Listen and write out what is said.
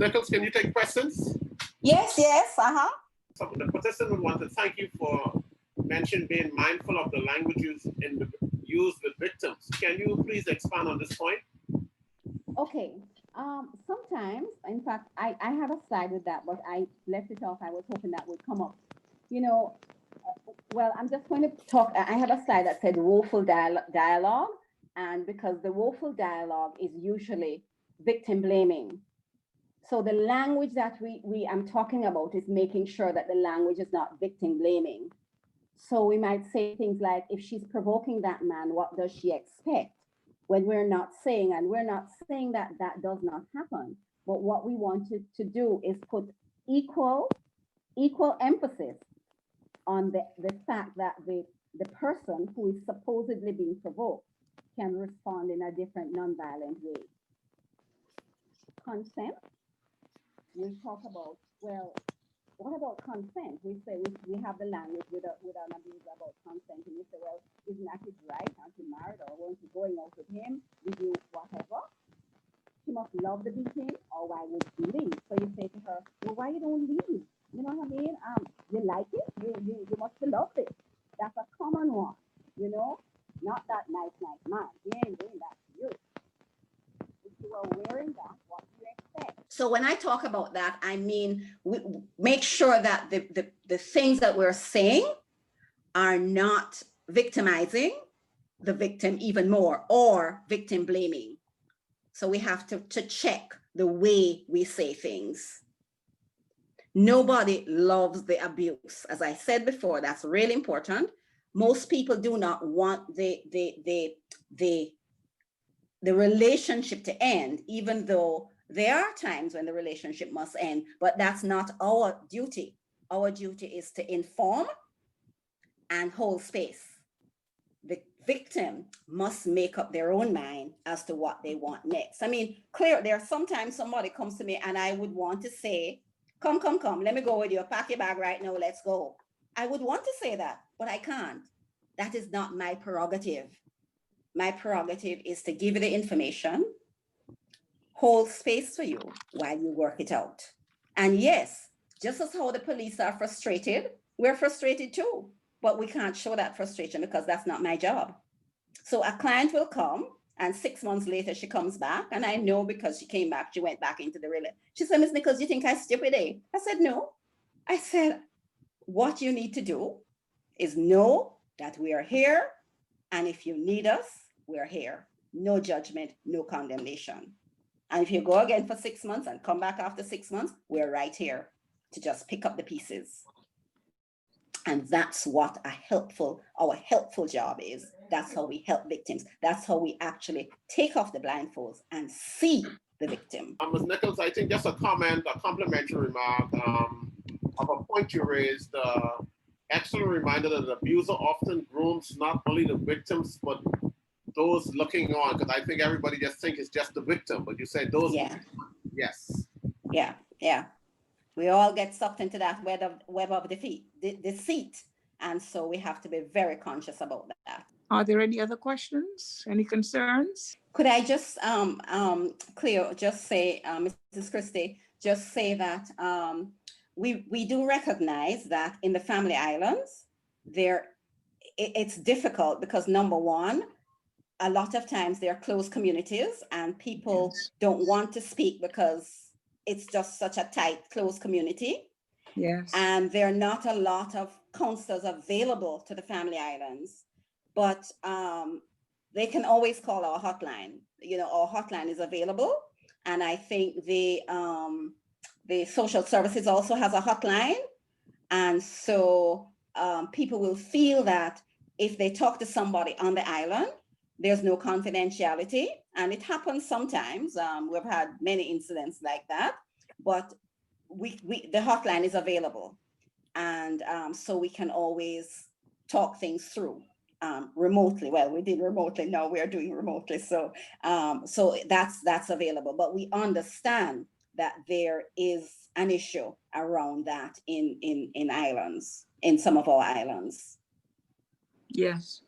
Nicolls, can you take questions? Yes, yes, So the participant would want to thank you for mentioning being mindful of the languages used with victims. Can you please expand on this point? Okay. Sometimes, in fact, I have a slide with that, but I left it off. I was hoping that would come up. You know, well, I'm just going to talk. I have a slide that said woeful dialogue, and because the woeful dialogue is usually victim blaming. So the language that I'm talking about is making sure that the language is not victim blaming. So we might say things like, if she's provoking that man, what does she expect? When we're not saying, and we're not saying that that does not happen, but what we wanted to do is put equal emphasis on the fact that the person who is supposedly being provoked can respond in a different nonviolent way. Consent, we talk about, well, what about consent? We say we have the language with an abuser about consent, and we say, well, isn't that his right? Aren't you married, or weren't you going out with him? Did you whatever? She must love the beating, or why would she leave? So you say to her, well, why you don't leave? You know what I mean? You like it? You must have loved it. That's a common one, you know? Not that nice man. He ain't doing that to you. If you are wearing that, what do you expect? So when I talk about that, I mean, we make sure that the things that we're saying are not victimizing the victim even more or victim blaming. So we have to check the way we say things. Nobody loves the abuse. As I said before, that's really important. Most people do not want the relationship to end, even though there are times when the relationship must end, but that's not our duty. Our duty is to inform and hold space. The victim must make up their own mind as to what they want next. I mean, clear, there are sometimes somebody comes to me and I would want to say, come, let me go with you, pack your bag right now, let's go. I would want to say that, but I can't. That is not my prerogative. My prerogative is to give you the information, hold space for you while you work it out. And yes, just as how the police are frustrated, we're frustrated too, but we can't show that frustration because that's not my job. So a client will come and 6 months later she comes back, and I know because she came back, she went back into the relay. She said, Ms. Nicolls, you think I stupid, eh? I said, no. I said, what you need to do is know that we are here, and if you need us, we're here. No judgment, no condemnation. And if you go again for 6 months and come back after 6 months, we're right here to just pick up the pieces. And that's what our helpful job is. That's how we help victims. That's how we actually take off the blindfolds and see the victim. Ms. Nicolls, I think just a comment, a complimentary remark of a point you raised. Excellent reminder that the abuser often grooms not only the victims, but those looking on, because I think everybody just thinks it's just the victim, but you said those. Yeah. Yes. Yeah. We all get sucked into that web of deceit. And so we have to be very conscious about that. Are there any other questions? Any concerns? Could I just, Cleo, just say, Mrs. Christie, just say that we do recognize that in the Family Islands, it's difficult because number one, a lot of times they're closed communities and people don't want to speak because it's just such a tight, closed community. Yes. And there are not a lot of counselors available to the Family Islands, but they can always call our hotline. You know, our hotline is available. And I think the social services also has a hotline. And so people will feel that if they talk to somebody on the island, there's no confidentiality, and it happens sometimes. We've had many incidents like that, but the hotline is available, and so we can always talk things through remotely. Well, we did remotely. Now we are doing remotely, so that's available. But we understand that there is an issue around that in islands, in some of our islands. Yes.